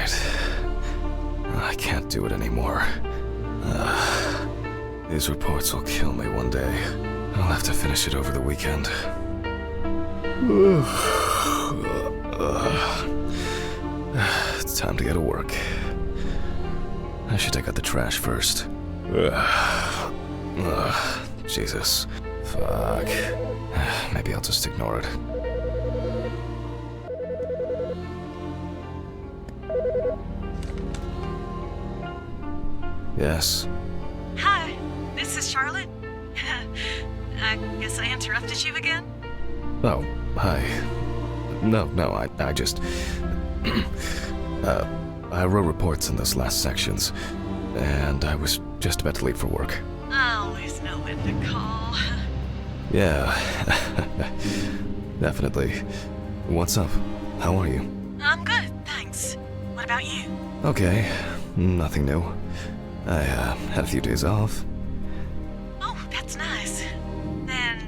Alright. I can't do it anymore. These reports will kill me one day. I'll have to finish it over the weekend. It's time to go to work. I should take out the trash first. Jesus. Fuck. Maybe I'll just ignore it. Yes. Hi, this is Charlotte. I guess I interrupted you again? Oh, hi. No, I just... I wrote reports in those last sections, and I was just about to leave for work. I always know when to call. Yeah, definitely. What's up? How are you? I'm good, thanks. What about you? Okay, nothing new. I had a few days off. Oh, that's nice. Then...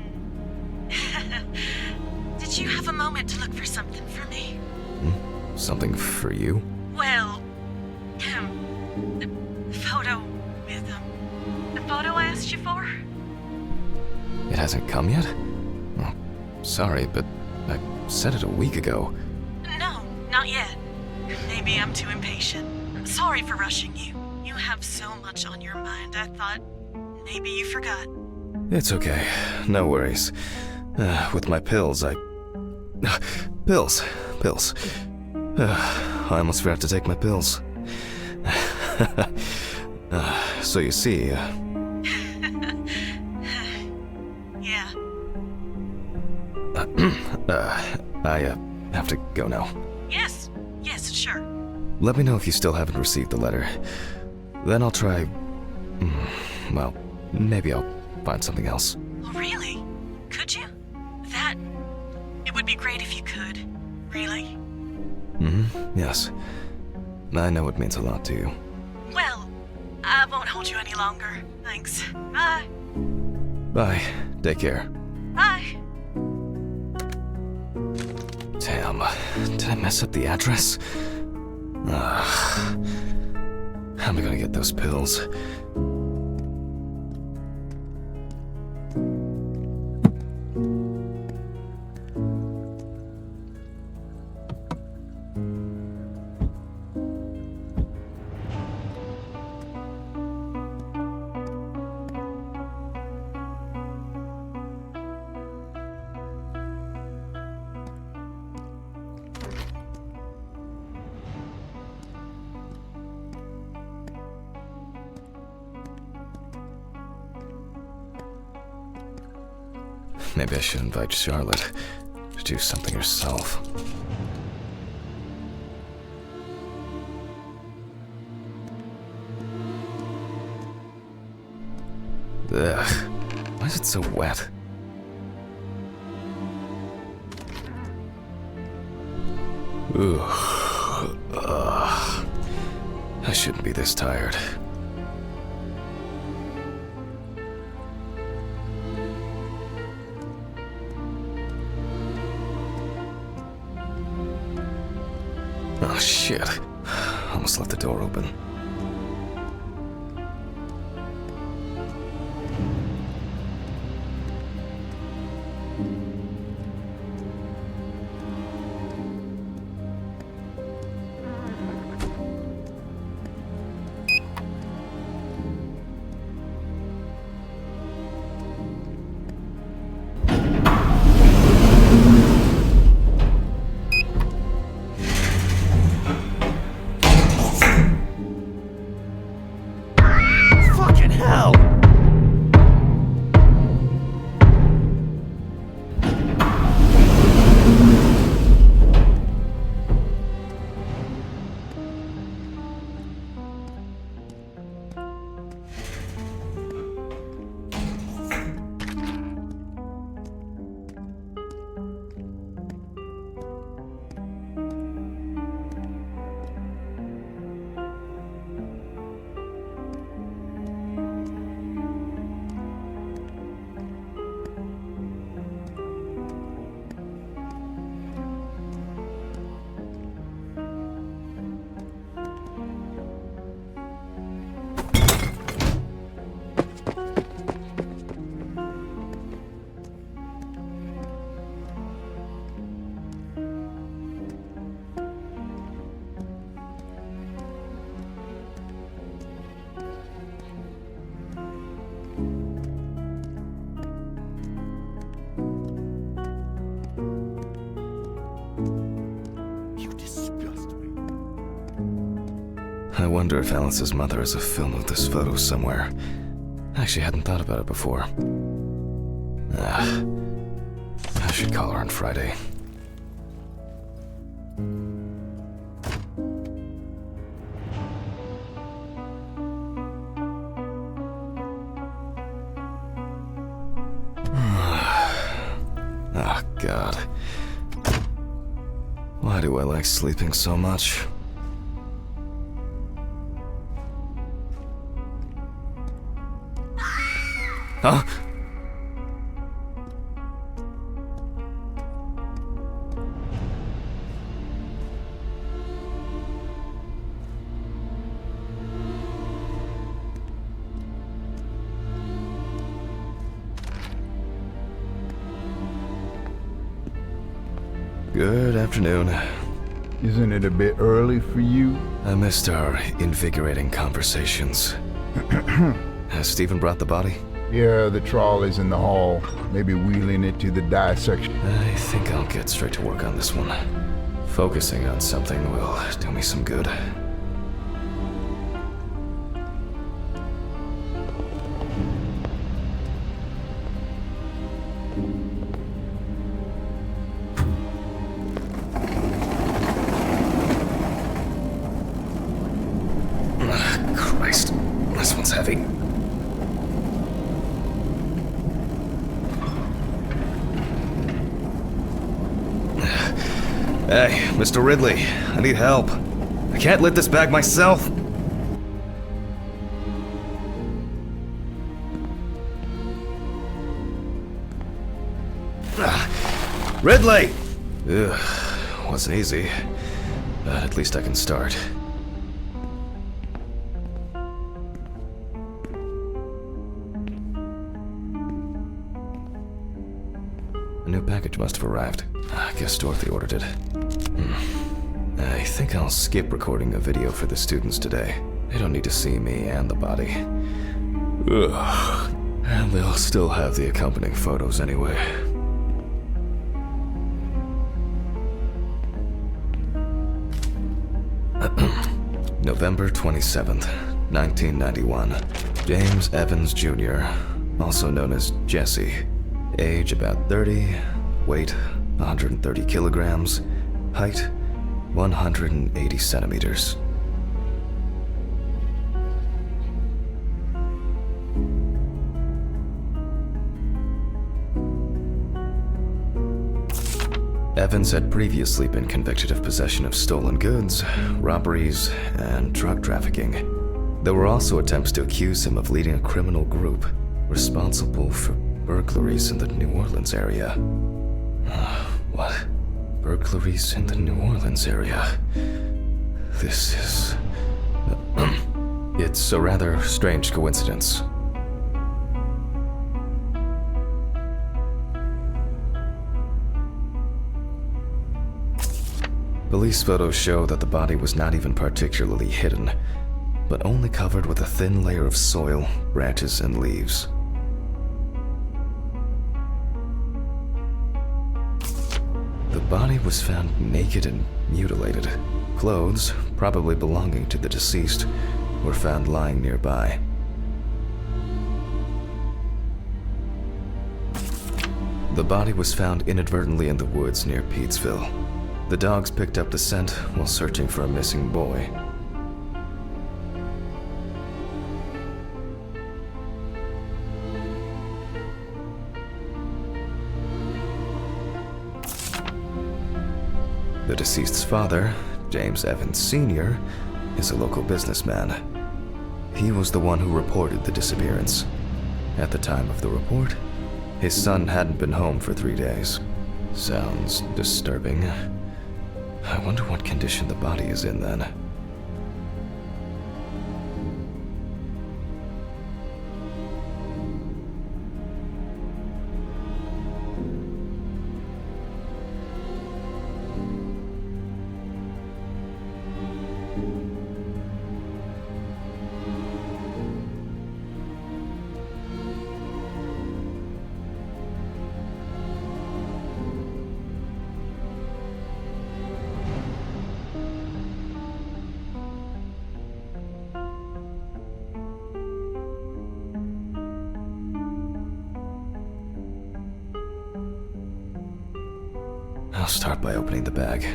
Did you have a moment to look for something for me? Something for you? Well... the photo with the photo I asked you for? It hasn't come yet? Oh, sorry, but I said it a week ago. No, not yet. Maybe I'm too impatient. Sorry for rushing you. You have so much on your mind, I thought maybe you forgot. It's okay. No worries. With my pills, Pills. I almost forgot to take my pills. So you see... Yeah. I have to go now. Yes, sure. Let me know if you still haven't received the letter. Then I'll try... well, maybe I'll find something else. Oh, really? Could you? It would be great if you could. Really. Yes. I know it means a lot to you. Well, I won't hold you any longer. Thanks. Bye. Bye. Take care. Bye. Damn. Did I mess up the address? How am I gonna get those pills? Maybe I should invite Charlotte to do something herself. Ugh. Why is it so wet? Ooh. Ugh. I shouldn't be this tired. Oh shit. Almost left the door open. I wonder if Alice's mother has a film of this photo somewhere. I actually hadn't thought about it before. I should call her on Friday. Oh, God. Why do I like sleeping so much? Huh? Good afternoon. Isn't it a bit early for you? I missed our invigorating conversations. Has Stephen brought the body? Yeah, the trolley's in the hall. Maybe wheeling it to the dissection. I think I'll get straight to work on this one. Focusing on something will do me some good. Christ, this one's heavy. Hey, Mr. Ridley, I need help. I can't lift this bag myself. Ridley! Ugh, wasn't easy, but at least I can start. A new package must have arrived. I guess Dorothy ordered it. I think I'll skip recording a video for the students today. They don't need to see me and the body. Ugh. And they'll still have the accompanying photos anyway. November 27th, 1991. James Evans Jr., also known as Jesse. Age about 30, weight 130 kilograms, height 180 centimeters. Evans had previously been convicted of possession of stolen goods, robberies, and drug trafficking. There were also attempts to accuse him of leading a criminal group responsible for burglaries in the New Orleans area. What? Burglaries in the New Orleans area? This is... It's a rather strange coincidence. Police photos show that the body was not even particularly hidden, but only covered with a thin layer of soil, branches, and leaves. The body was found naked and mutilated. Clothes, probably belonging to the deceased, were found lying nearby. The body was found inadvertently in the woods near Peetsville. The dogs picked up the scent while searching for a missing boy. The deceased's father, James Evans Sr., is a local businessman. He was the one who reported the disappearance. At the time of the report, his son hadn't been home for 3 days. Sounds disturbing. I wonder what condition the body is in then. I'll start by opening the bag.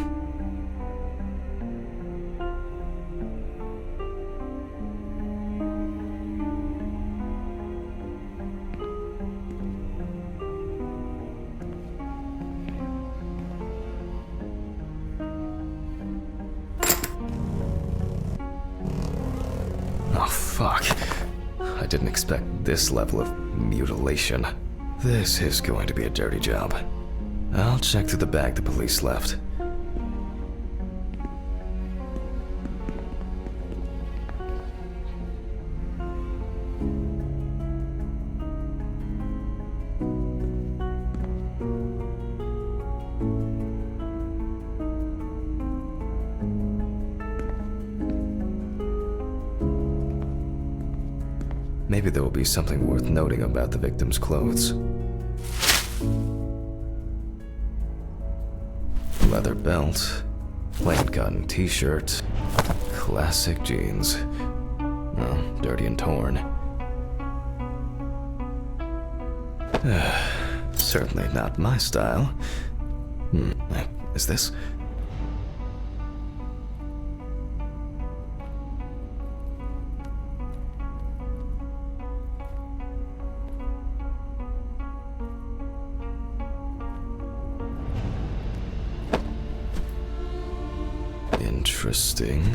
Oh, fuck. I didn't expect this level of mutilation. This is going to be a dirty job. I'll check through the bag the police left. Maybe there will be something worth noting about the victim's clothes. Leather belt, plain cotton t-shirt, classic jeans. Oh, dirty and torn. Certainly not my style. Is this? Interesting.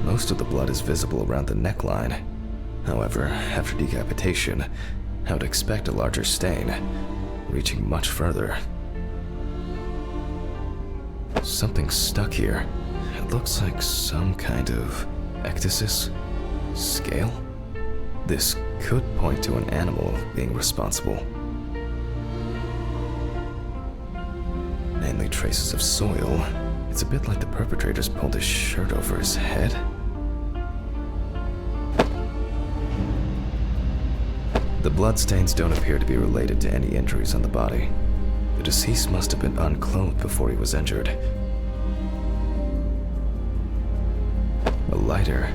Most of the blood is visible around the neckline. However, after decapitation, I would expect a larger stain, reaching much further. Something's stuck here. It looks like some kind of ectasis? Scale? This could point to an animal being responsible. Mainly traces of soil. It's a bit like the perpetrator's pulled his shirt over his head. The bloodstains don't appear to be related to any injuries on the body. The deceased must have been unclothed before he was injured. A lighter,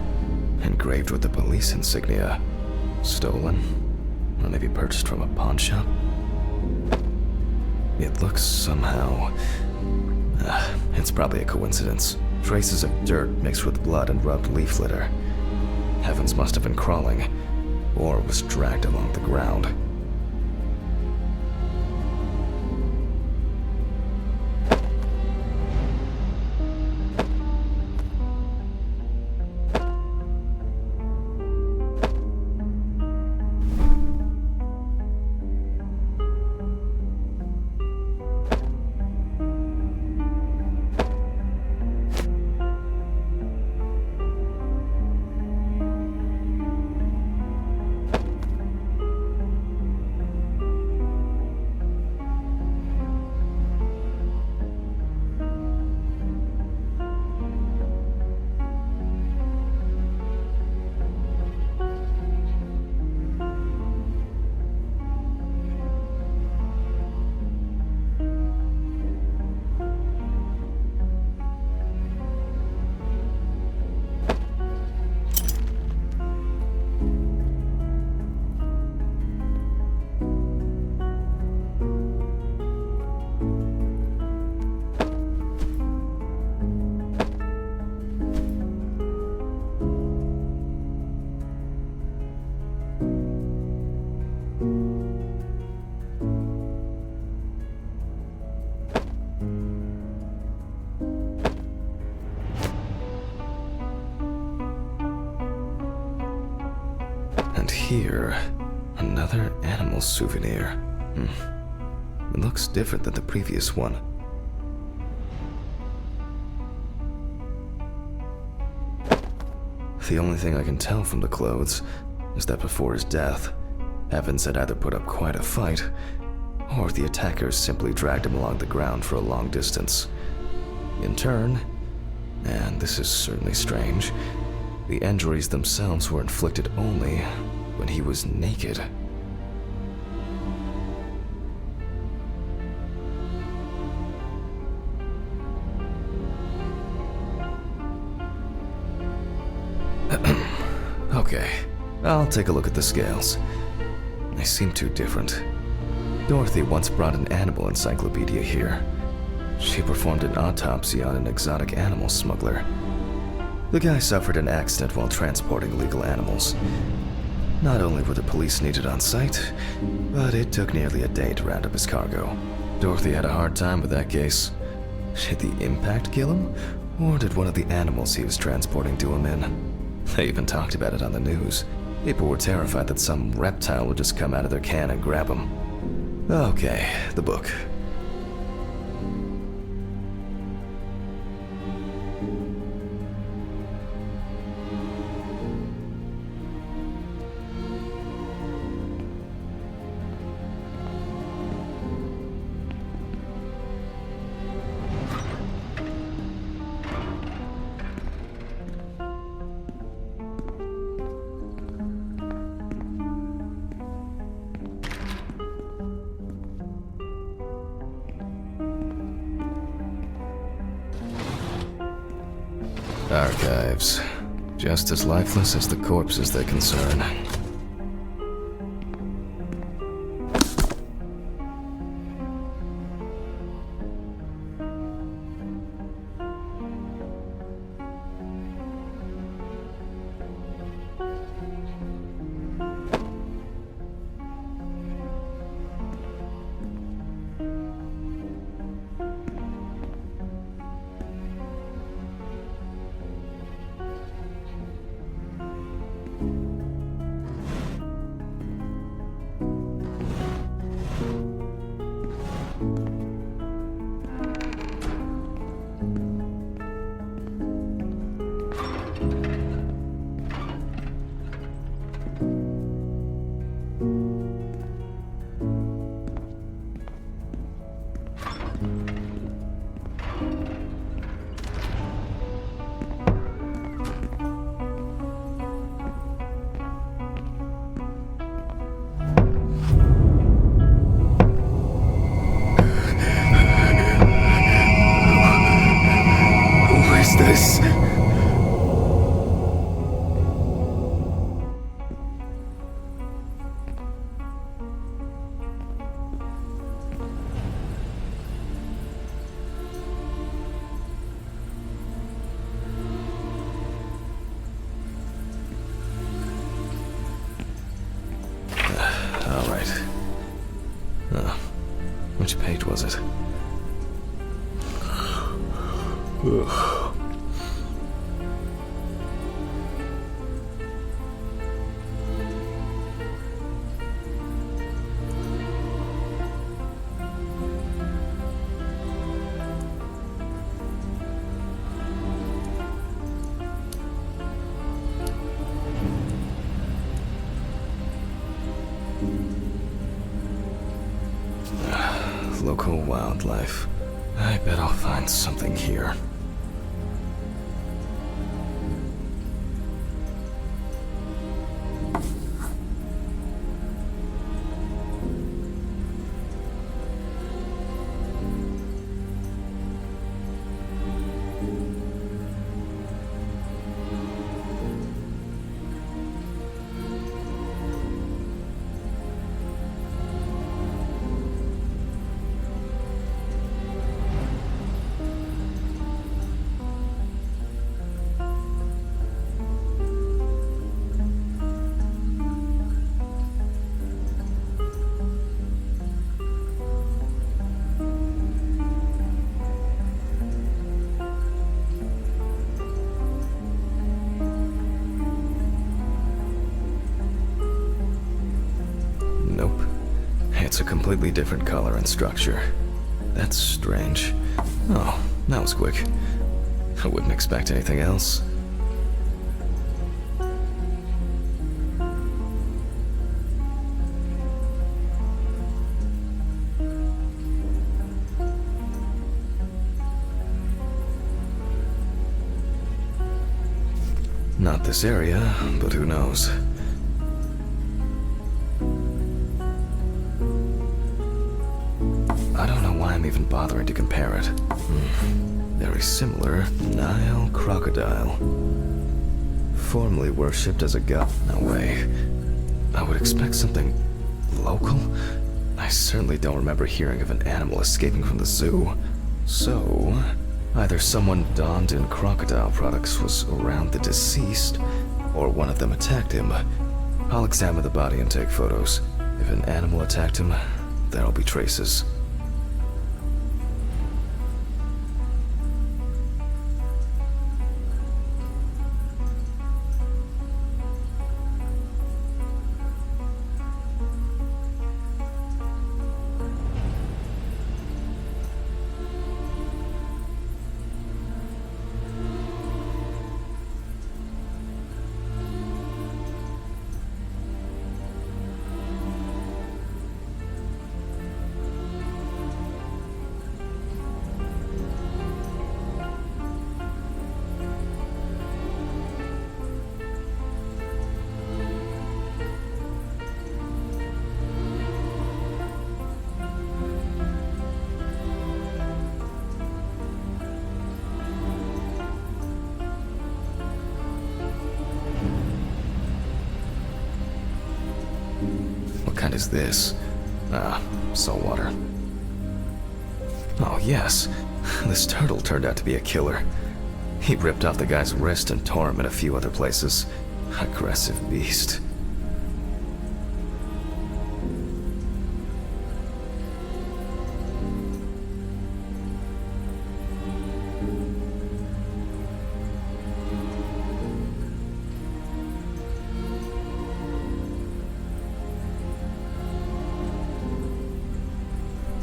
engraved with the police insignia. Stolen? Or maybe purchased from a pawn shop? It looks somehow... it's probably a coincidence. Traces of dirt mixed with blood and rubbed leaf litter. Heavens must have been crawling, or was dragged along the ground. And here, another animal souvenir. It looks different than the previous one. The only thing I can tell from the clothes is that before his death, Evans had either put up quite a fight, or the attackers simply dragged him along the ground for a long distance. In turn, and this is certainly strange, the injuries themselves were inflicted only when he was naked. Okay, I'll take a look at the scales. They seem too different. Dorothy once brought an animal encyclopedia here. She performed an autopsy on an exotic animal smuggler. The guy suffered an accident while transporting illegal animals. Not only were the police needed on site, but it took nearly a day to round up his cargo. Dorothy had a hard time with that case. Did the impact kill him? Or did one of the animals he was transporting do him in? They even talked about it on the news. People were terrified that some reptile would just come out of their can and grab him. Okay, the book. Archives. Just as lifeless as the corpses they concern. This? All right. Which page was it? Local wildlife. I bet I'll find something here. Nope. It's a completely different color and structure. That's strange. Oh, that was quick. I wouldn't expect anything else. Not this area, but who knows? I don't know why I'm even bothering to compare it. Very similar. Nile crocodile. Formerly worshipped as a god. No way. I would expect something local? I certainly don't remember hearing of an animal escaping from the zoo. So, either someone donned in crocodile products was around the deceased, or one of them attacked him. I'll examine the body and take photos. If an animal attacked him, there'll be traces. What kind is this? Ah, salt water. Oh yes, this turtle turned out to be a killer. He ripped off the guy's wrist and tore him in a few other places. Aggressive beast.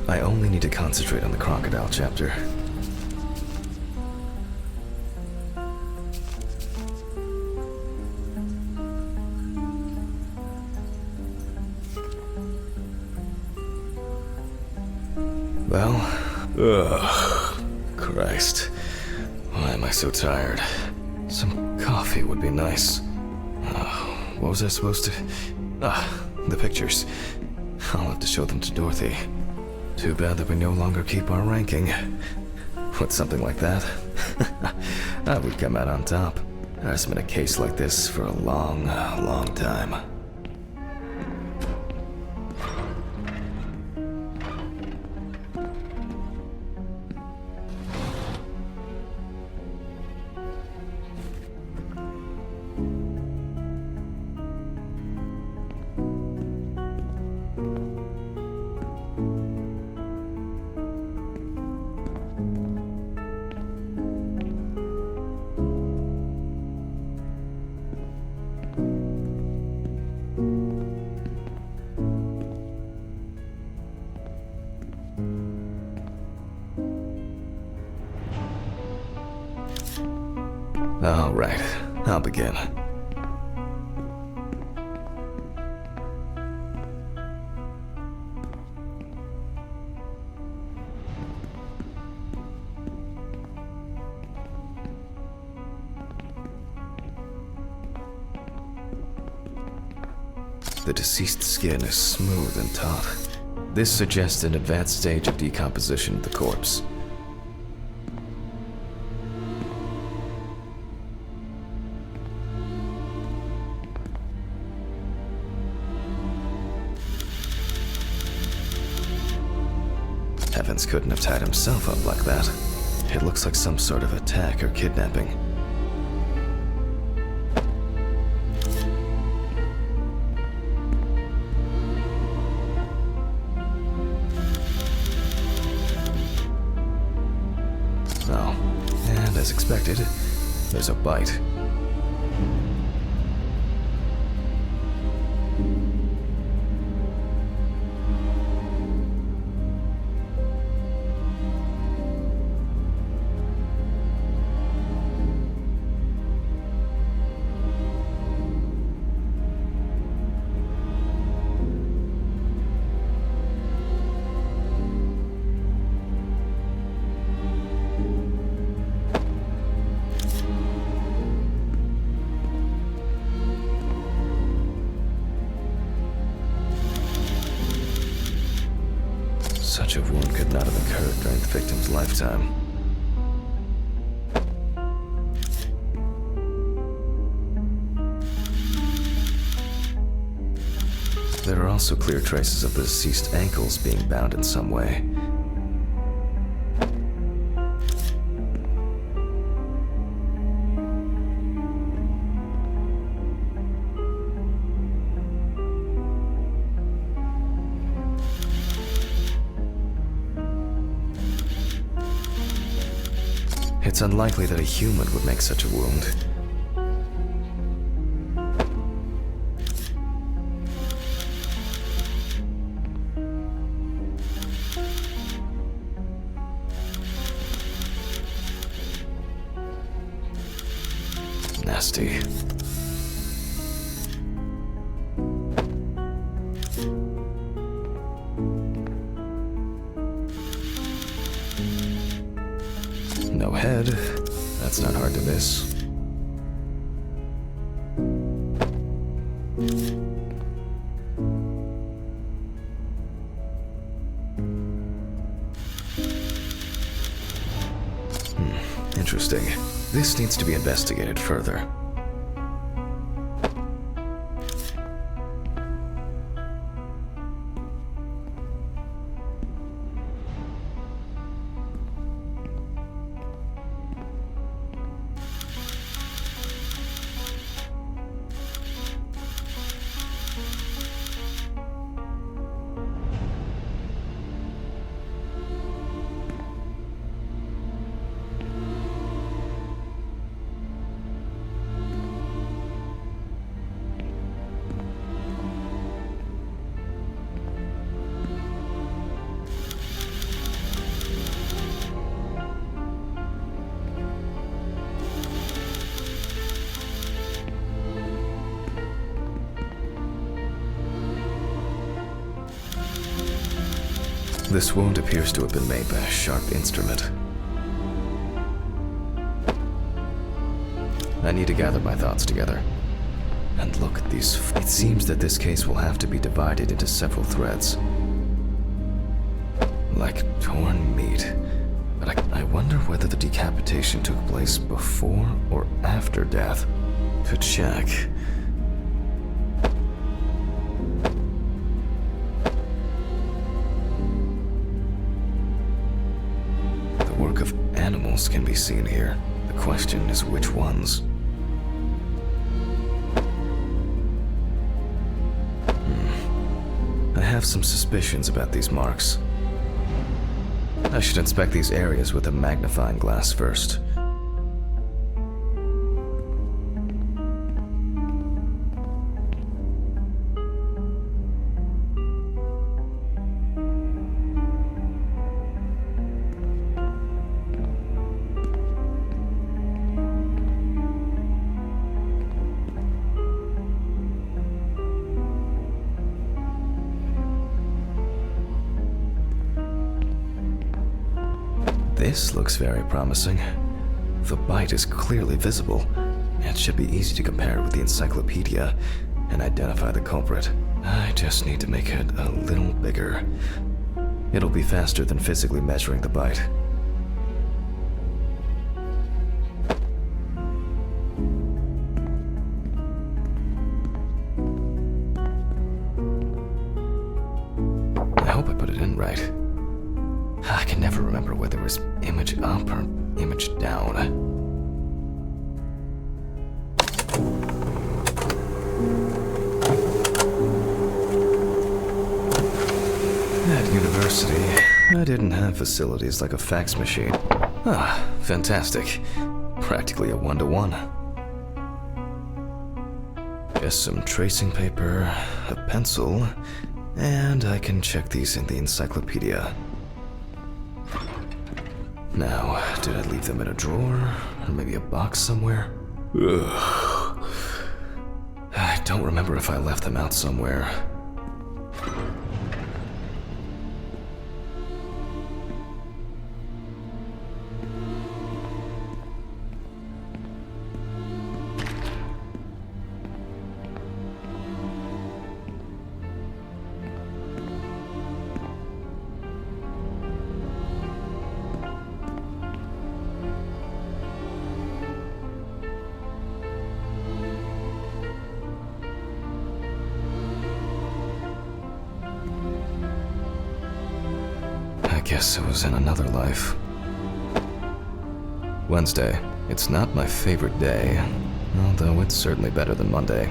I only need to concentrate on the crocodile chapter. Well, ugh, Christ. Why am I so tired? Some coffee would be nice. What was I supposed to... the pictures. I'll have to show them to Dorothy. Too bad that we no longer keep our ranking. With something like that, I would come out on top. There's been a case like this for a long, long time. All right, I'll begin. The deceased's skin is smooth and taut. This suggests an advanced stage of decomposition of the corpse. Evans couldn't have tied himself up like that. It looks like some sort of attack or kidnapping. Oh, and as expected, there's a bite. Such a wound could not have occurred during the victim's lifetime. There are also clear traces of the deceased ankles being bound in some way. It's unlikely that a human would make such a wound. Nasty. No head. That's not hard to miss. Interesting. This needs to be investigated further. This wound appears to have been made by a sharp instrument. I need to gather my thoughts together. And look at these. It seems that this case will have to be divided into several threads. Like torn meat. But I wonder whether the decapitation took place before or after death. To check. Animals can be seen here. The question is which ones. I have some suspicions about these marks. I should inspect these areas with a magnifying glass first. This looks very promising. The bite is clearly visible. It should be easy to compare it with the encyclopedia and identify the culprit. I just need to make it a little bigger. It'll be faster than physically measuring the bite. I hope I put it in right. I can never remember whether it was image up or image down. At university, I didn't have facilities like a fax machine. Ah, fantastic. Practically a one-to-one. Just some tracing paper, a pencil, and I can check these in the encyclopedia. Now, did I leave them in a drawer? Or maybe a box somewhere? Ugh. I don't remember if I left them out somewhere. I guess it was in another life. Wednesday. It's not my favorite day, although it's certainly better than Monday.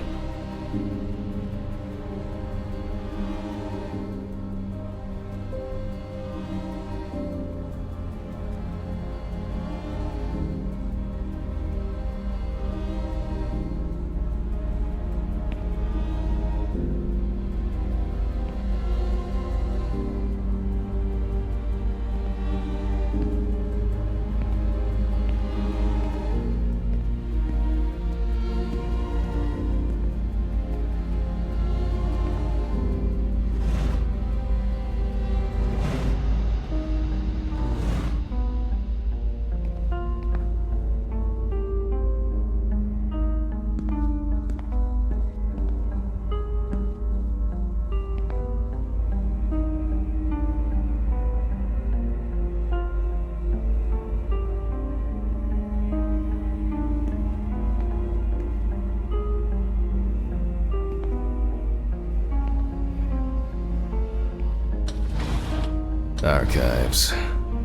Archives.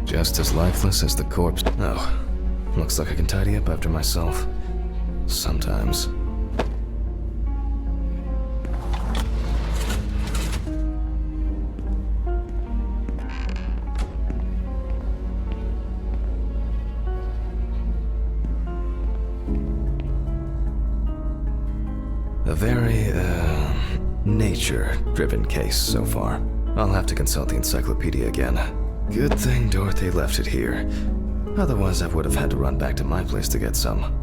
Just as lifeless as the corpse. Oh, looks like I can tidy up after myself. Sometimes. A very, nature-driven case so far. I'll have to consult the encyclopedia again. Good thing Dorothy left it here. Otherwise, I would have had to run back to my place to get some.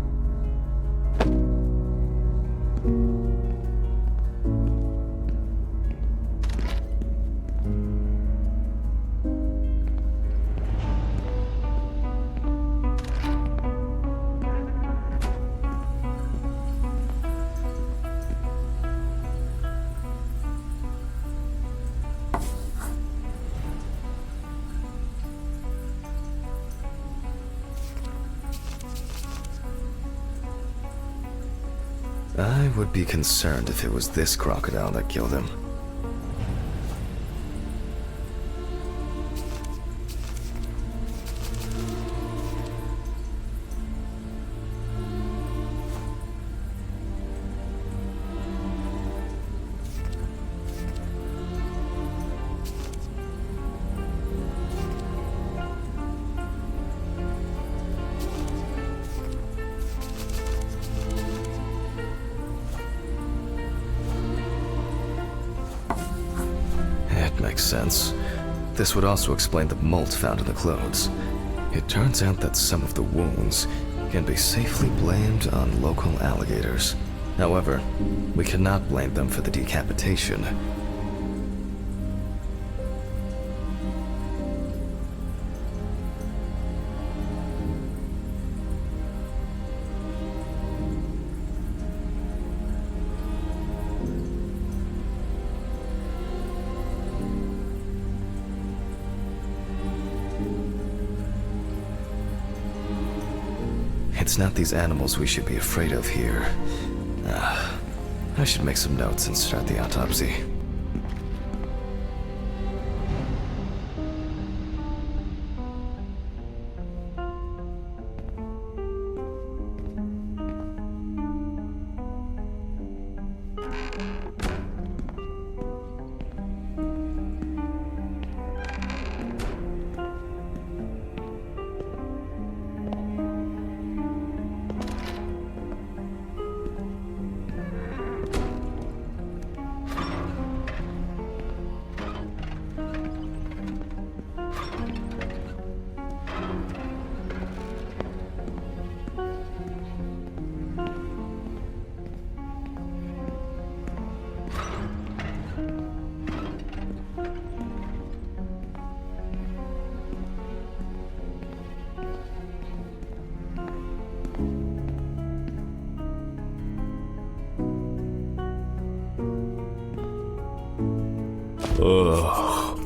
I would be concerned if it was this crocodile that killed him. Makes sense. This would also explain the mold found in the clothes. It turns out that some of the wounds can be safely blamed on local alligators. However, we cannot blame them for the decapitation. It's not these animals we should be afraid of here. I should make some notes and start the autopsy. Ugh.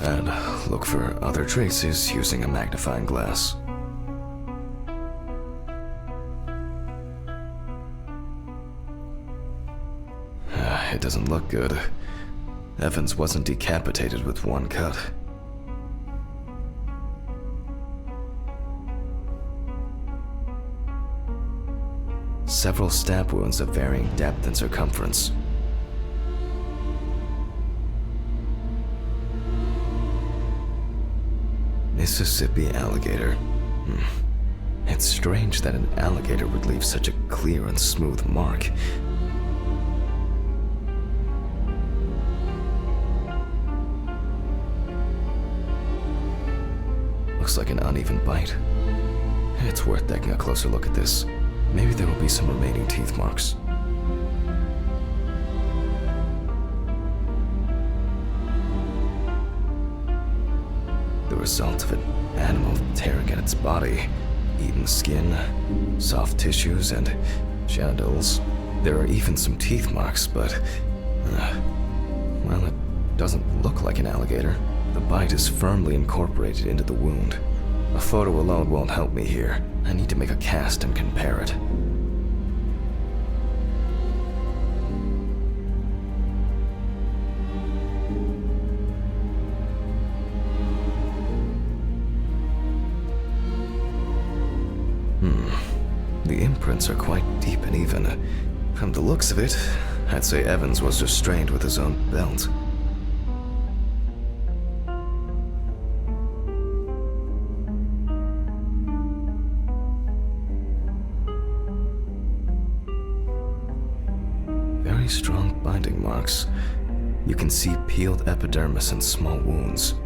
And look for other traces using a magnifying glass. It doesn't look good. Evans wasn't decapitated with one cut. Several stab wounds of varying depth and circumference. Mississippi alligator. It's strange that an alligator would leave such a clear and smooth mark. Looks like an uneven bite. It's worth taking a closer look at this. Maybe there will be some remaining teeth marks. The result of an animal tearing at its body. Eaten skin, soft tissues, and genitals. There are even some teeth marks, but Well, it doesn't look like an alligator. The bite is firmly incorporated into the wound. A photo alone won't help me here. I need to make a cast and compare it. The imprints are quite deep and even. From the looks of it, I'd say Evans was restrained with his own belt. Very strong binding marks. You can see peeled epidermis and small wounds.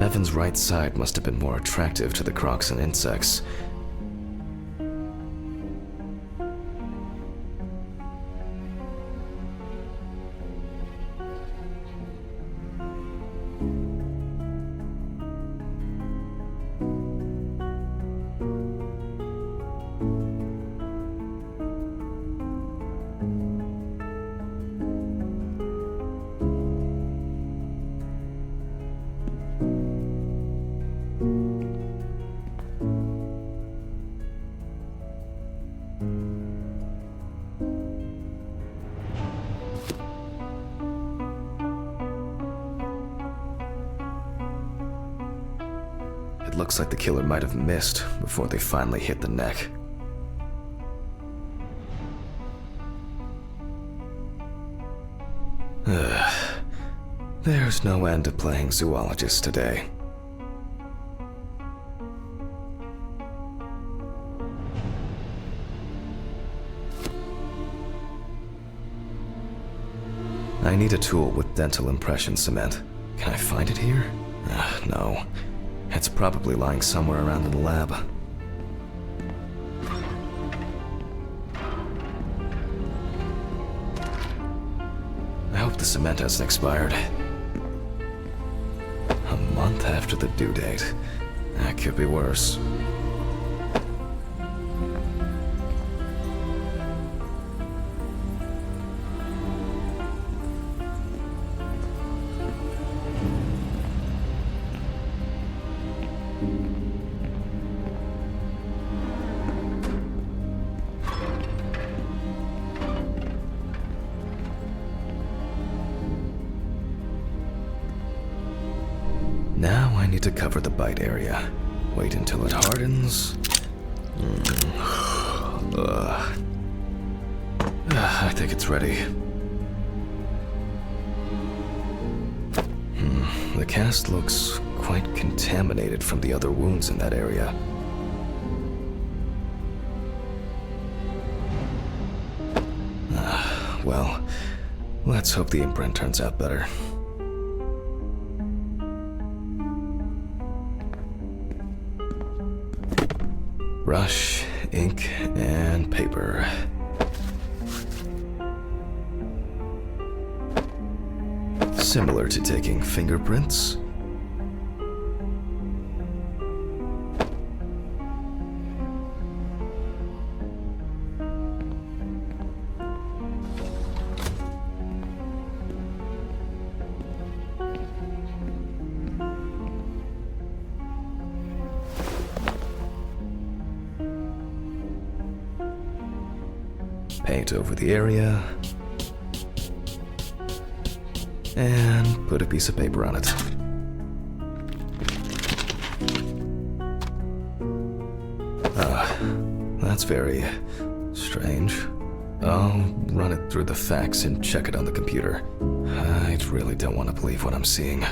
Evan's right side must have been more attractive to the crocs and insects. It looks like the killer might have missed before they finally hit the neck. There's no end to playing zoologist today. I need a tool with dental impression cement. Can I find it here? No. It's probably lying somewhere around in the lab. I hope the cement hasn't expired. A month after the due date. That could be worse. Now I need to cover the bite area. Wait until it hardens. I think it's ready. The cast looks quite contaminated from the other wounds in that area. Well, let's hope the imprint turns out better. Brush, ink, and paper. Similar to taking fingerprints. Paint over the area, and put a piece of paper on it. That's very strange. I'll run it through the fax and check it on the computer. I really don't want to believe what I'm seeing.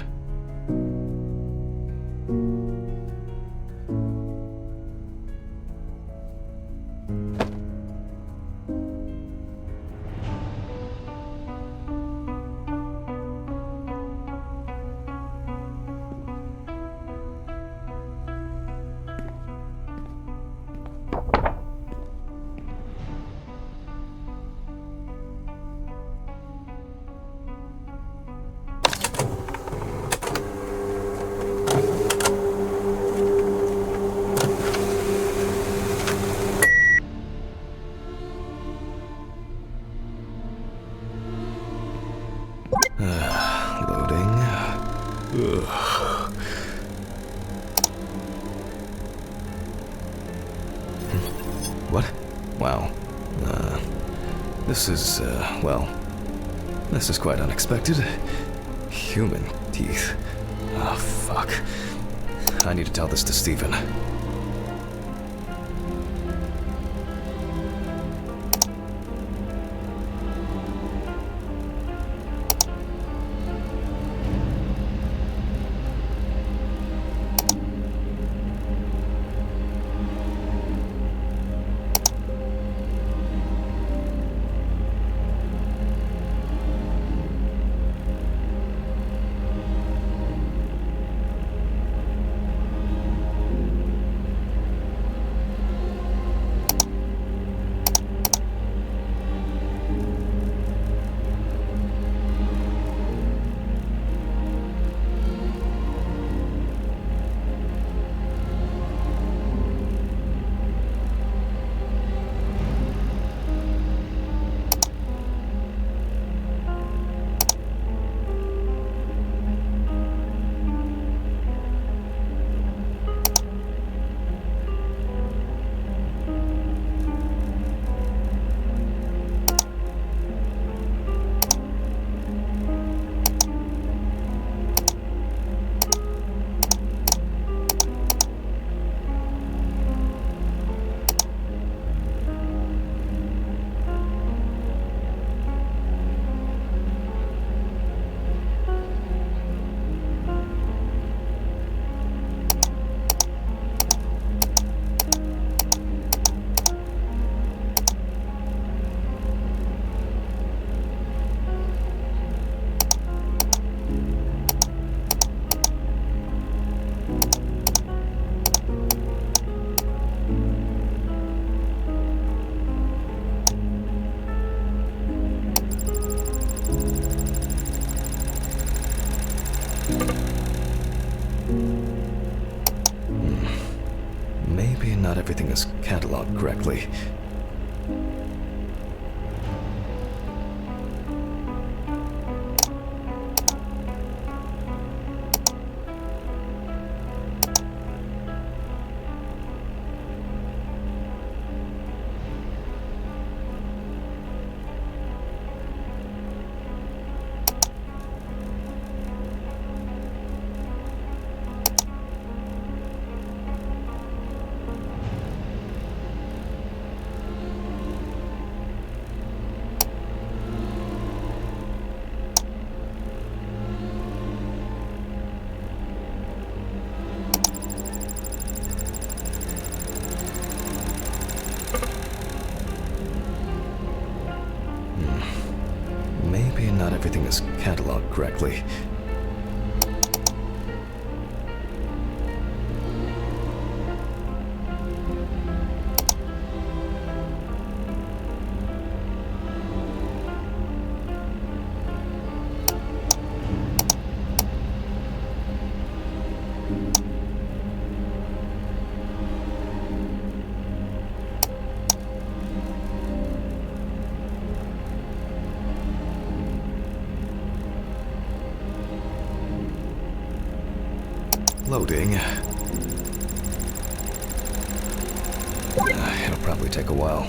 Ugh. What? Wow. This is, well, this is quite unexpected. Human teeth. Oh, fuck. I need to tell this to Stephen. Maybe not everything is cataloged correctly. Maybe not everything is cataloged correctly. Loading. It'll probably take a while.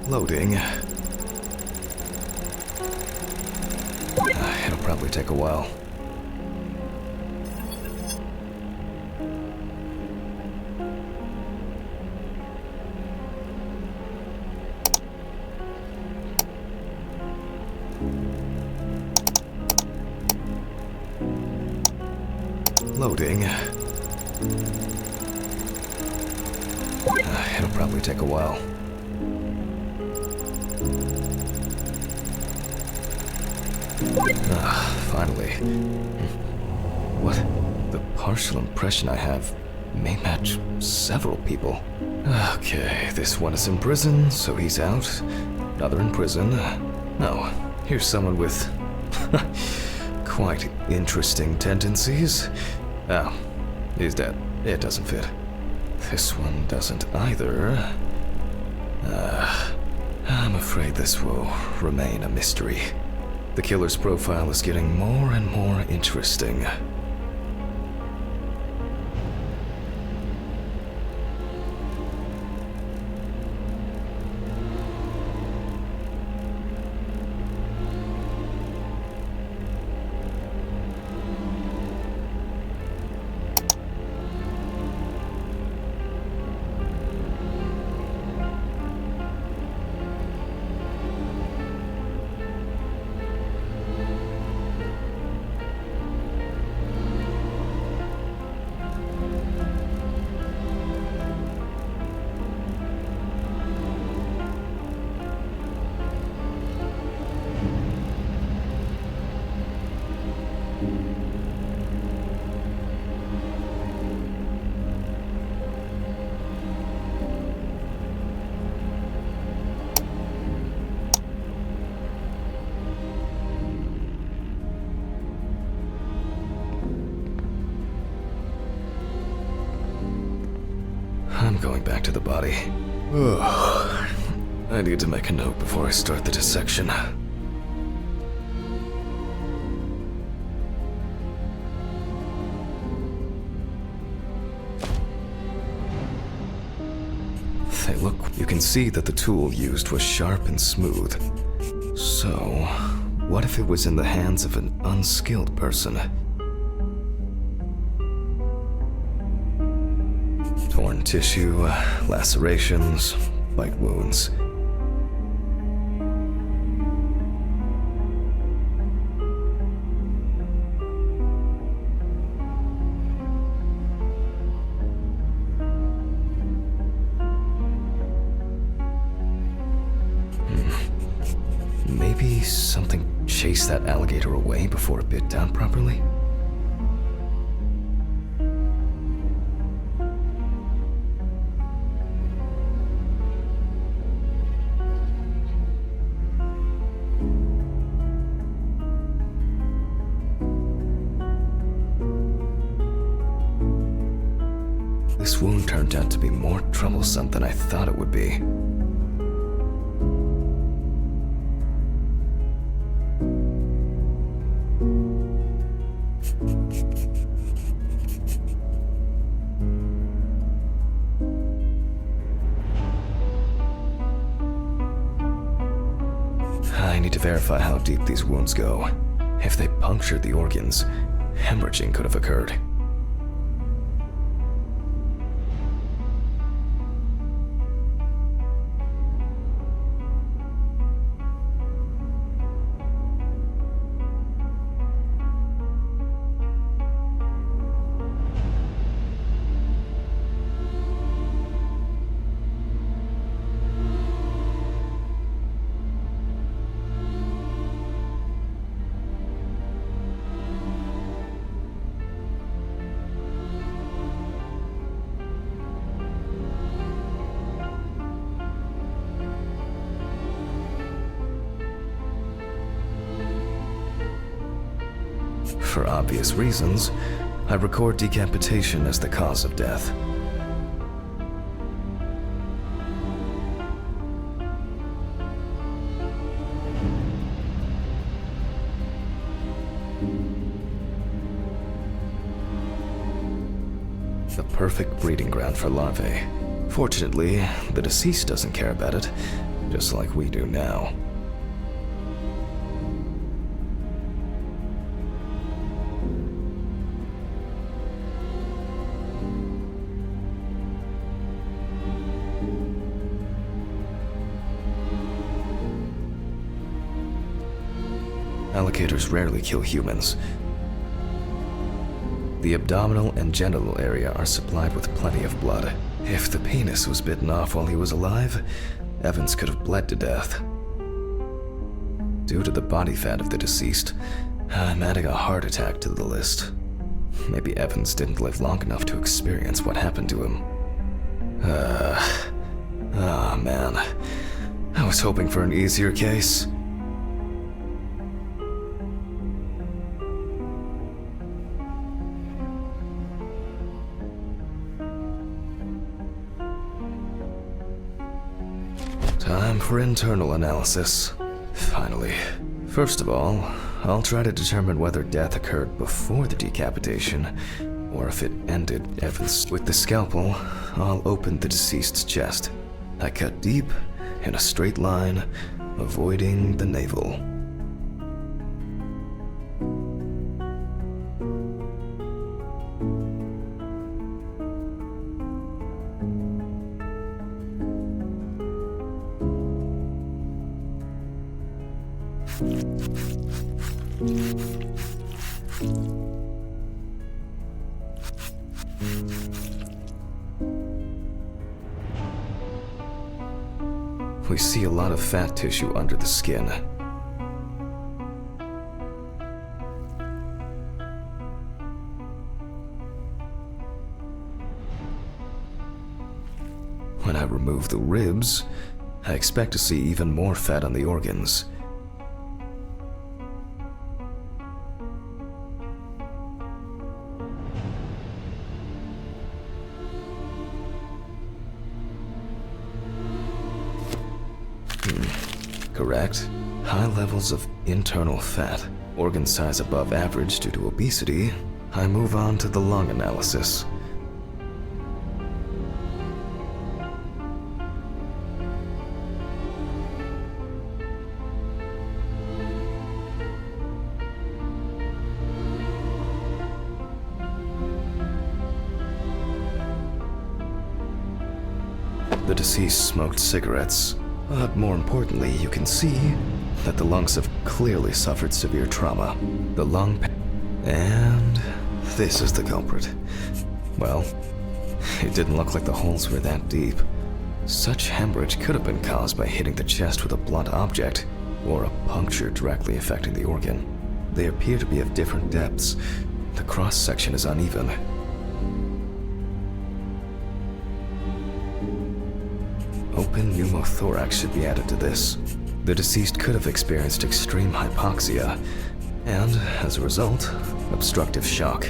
Loading. It'll probably take a while. Loading. It'll probably take a while. Finally. What? The partial impression I have may match several people. Okay, this one is in prison, so he's out. Another in prison. Oh, here's someone with quite interesting tendencies. Oh, he's dead. It doesn't fit. This one doesn't either. I'm afraid this will remain a mystery. The killer's profile is getting more and more interesting. I'm going back to the body. Ugh. I need to make a note before I start the dissection. Hey, look, you can see that the tool used was sharp and smooth. So, what if it was in the hands of an unskilled person? Torn tissue, lacerations, bite wounds. Maybe something chased that alligator away before it bit down properly? This wound turned out to be more troublesome than I thought it would be. I need to verify how deep these wounds go. If they punctured the organs, hemorrhaging could have occurred. For obvious reasons, I record decapitation as the cause of death. The perfect breeding ground for larvae. Fortunately, the deceased doesn't care about it, just like we do now. Alligators rarely kill humans. The abdominal and genital area are supplied with plenty of blood. If the penis was bitten off while he was alive, Evans could have bled to death. Due to the body fat of the deceased, I'm adding a heart attack to the list. Maybe Evans didn't live long enough to experience what happened to him. Man. I was hoping for an easier case. Time for internal analysis. Finally. First of all, I'll try to determine whether death occurred before the decapitation, or if it ended Evans. With the scalpel, I'll open the deceased's chest. I cut deep, in a straight line, avoiding the navel. We see a lot of fat tissue under the skin. When I remove the ribs, I expect to see even more fat on the organs. Correct. High levels of internal fat, organ size above average due to obesity. I move on to the lung analysis. The deceased smoked cigarettes. But more importantly, you can see that the lungs have clearly suffered severe trauma. The lung... And this is the culprit. Well, it didn't look like the holes were that deep. Such hemorrhage could have been caused by hitting the chest with a blunt object, or a puncture directly affecting the organ. They appear to be of different depths. The cross-section is uneven. Open pneumothorax should be added to this. The deceased could have experienced extreme hypoxia, and, as a result, obstructive shock.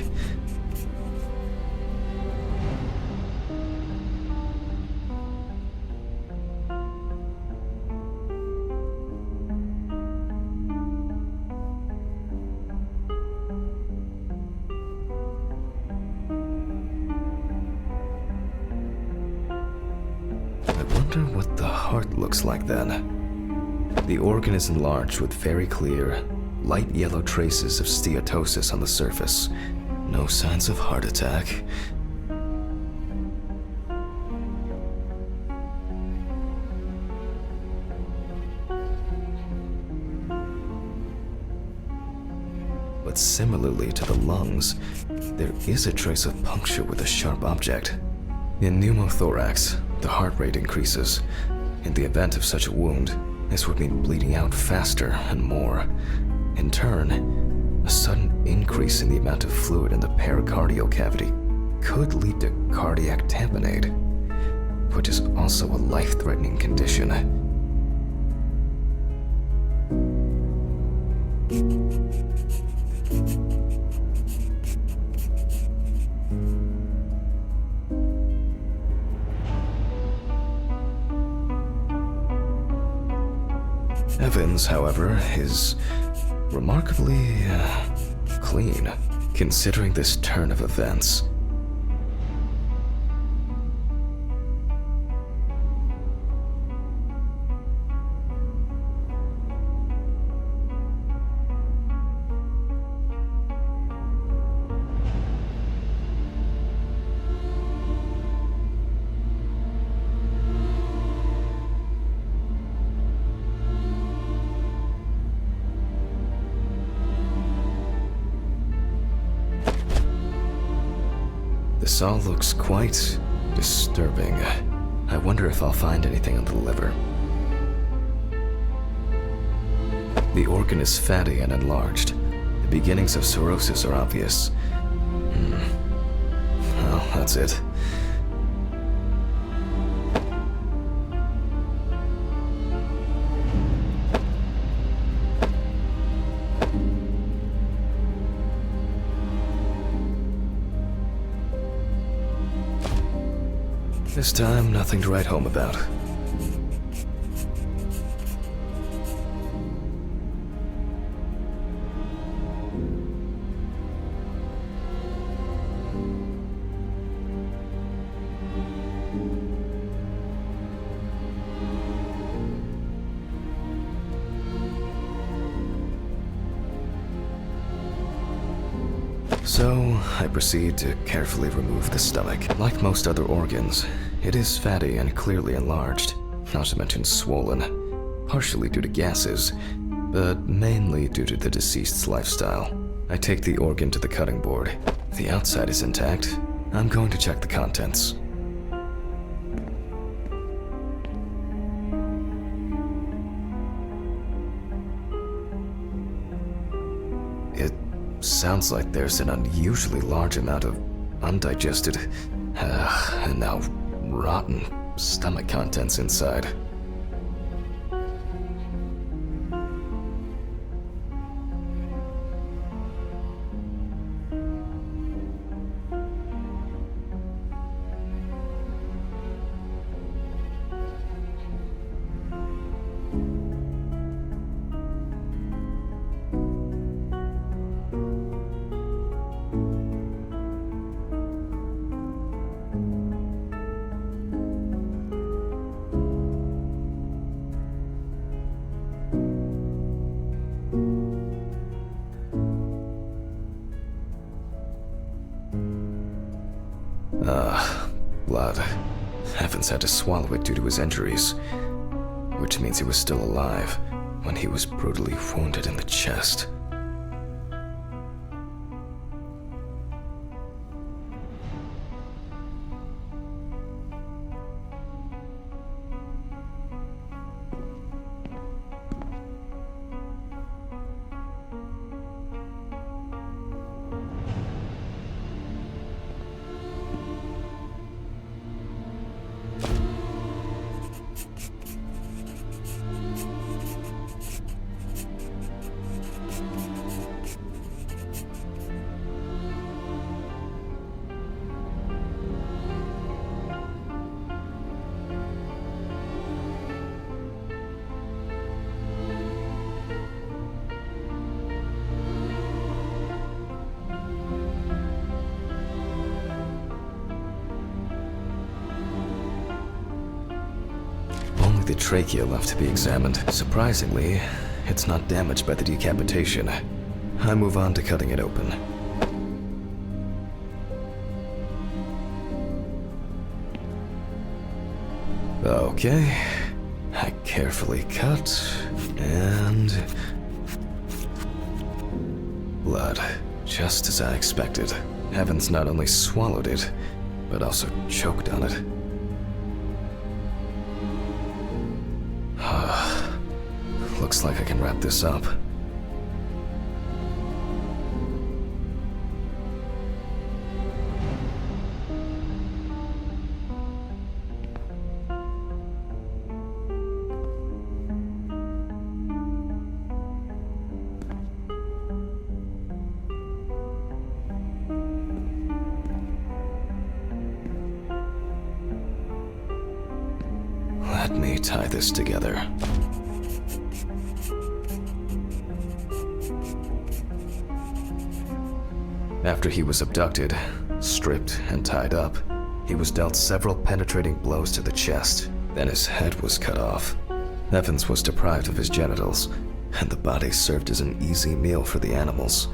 What the heart looks like then. The organ is enlarged with very clear, light yellow traces of steatosis on the surface. No signs of heart attack. But similarly to the lungs, there is a trace of puncture with a sharp object. In pneumothorax, the heart rate increases. In the event of such a wound, this would mean bleeding out faster and more. In turn, a sudden increase in the amount of fluid in the pericardial cavity could lead to cardiac tamponade, which is also a life-threatening condition. Evans, however, is remarkably clean, considering this turn of events. This all looks quite disturbing. I wonder if I'll find anything on the liver. The organ is fatty and enlarged. The beginnings of cirrhosis are obvious. Well, that's it. This time, nothing to write home about. So, I proceed to carefully remove the stomach. Like most other organs, it is fatty and clearly enlarged, not to mention swollen, partially due to gases, but mainly due to the deceased's lifestyle. I take the organ to the cutting board. The outside is intact. I'm going to check the contents. It sounds like there's an unusually large amount of undigested, and now rotten stomach contents inside. Blood. Evans had to swallow it due to his injuries, which means he was still alive when he was brutally wounded in the chest. The trachea left to be examined. Surprisingly, it's not damaged by the decapitation. I move on to cutting it open. Okay, I carefully cut, and blood, just as I expected. Evans not only swallowed it, but also choked on it. Looks like I can wrap this up. Let me tie this together. After he was abducted, stripped, and tied up, he was dealt several penetrating blows to the chest. Then his head was cut off. Evans was deprived of his genitals, and the body served as an easy meal for the animals.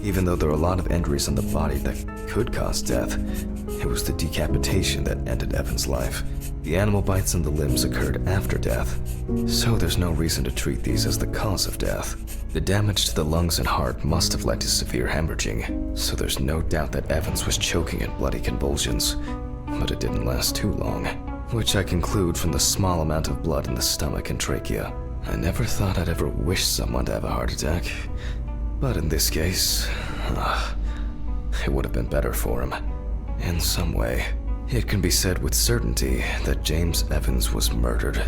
Even though there are a lot of injuries on the body that could cause death, it was the decapitation that ended Evan's life. The animal bites on the limbs occurred after death, so there's no reason to treat these as the cause of death. The damage to the lungs and heart must have led to severe hemorrhaging, so there's no doubt that Evans was choking in bloody convulsions. But it didn't last too long, which I conclude from the small amount of blood in the stomach and trachea. I never thought I'd ever wish someone to have a heart attack, but in this case, it would have been better for him. In some way, it can be said with certainty that James Evans was murdered.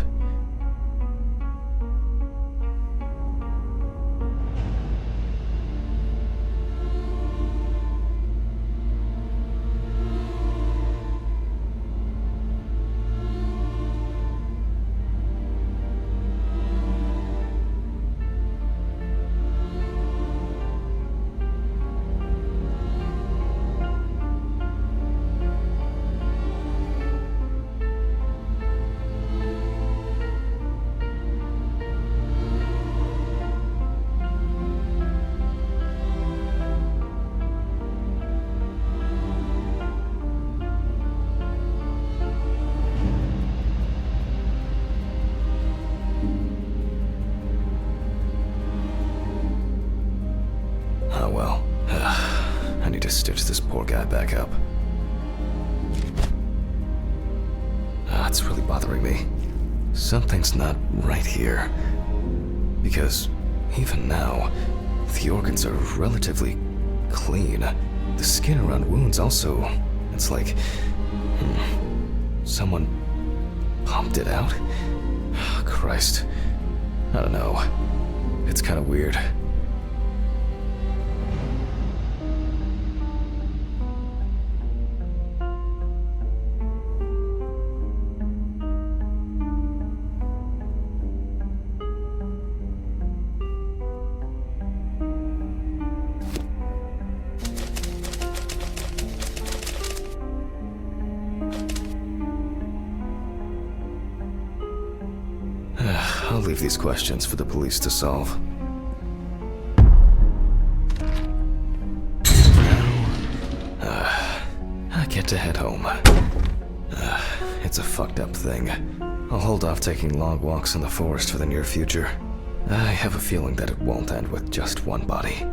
Oh well. I need to stitch this poor guy back up. It's really bothering me. Something's not right here. Because even now, the organs are relatively clean. The skin around wounds also, it's like someone pumped it out? Christ. I don't know. It's kind of weird. I'll leave these questions for the police to solve. Now, I get to head home. It's a fucked up thing. I'll hold off taking long walks in the forest for the near future. I have a feeling that it won't end with just one body.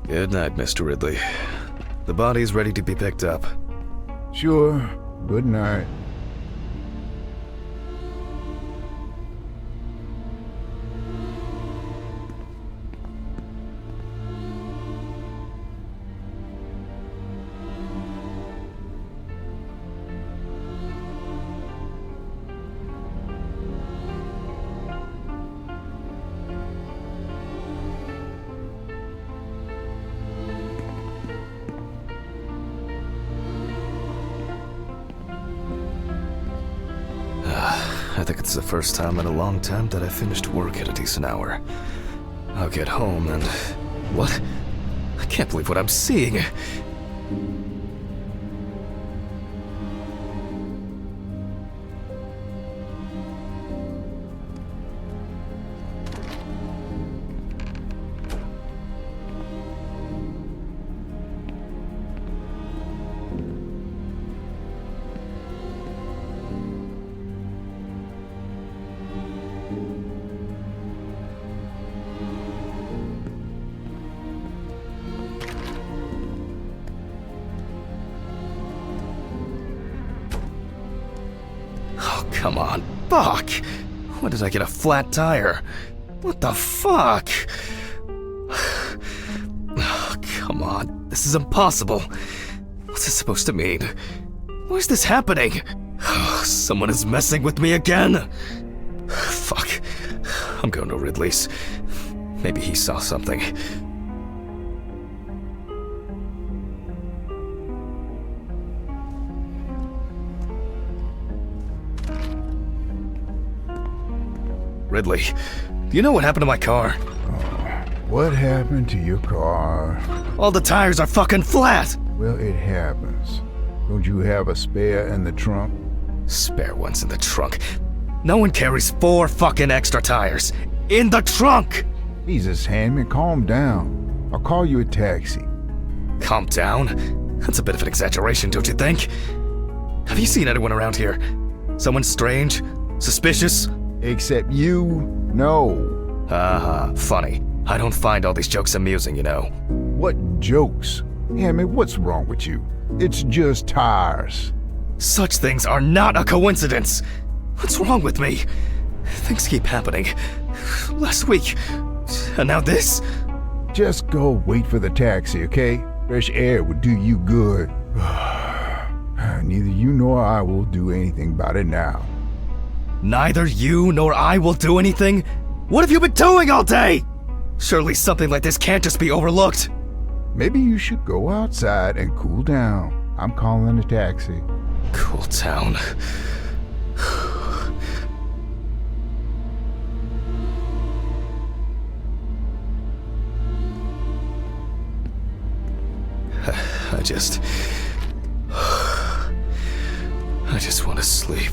Good night, Mr. Ridley. The body's ready to be picked up. Sure. Good night. I think it's the first time in a long time that I finished work at a decent hour. I'll get home and... What? I can't believe what I'm seeing! Come on, Fuck! When did I get a flat tire? What the fuck? Oh, come on, this is impossible. What's this supposed to mean? Why is this happening? Someone is messing with me again. Fuck. I'm going to Ridley's. Maybe he saw something. Ridley, do you know what happened to my car? What happened to your car? All the tires are fucking flat! Well, it happens. Don't you have a spare in the trunk? Spare ones in the trunk. No one carries 4 fucking extra tires. In the trunk! Jesus, Handman, calm down. I'll call you a taxi. Calm down? That's a bit of an exaggeration, don't you think? Have you seen anyone around here? Someone strange? Suspicious? Except you? No. Haha, funny. I don't find all these jokes amusing, you know. What jokes? Handman, what's wrong with you? It's just tires. Such things are not a coincidence! What's wrong with me? Things keep happening. Last week, and now this? Just go wait for the taxi, okay? Fresh air would do you good. Neither you nor I will do anything about it now. Neither you nor I will do anything? What have you been doing all day? Surely something like this can't just be overlooked. Maybe you should go outside and cool down. I'm calling a taxi. Cool down. I just want to sleep.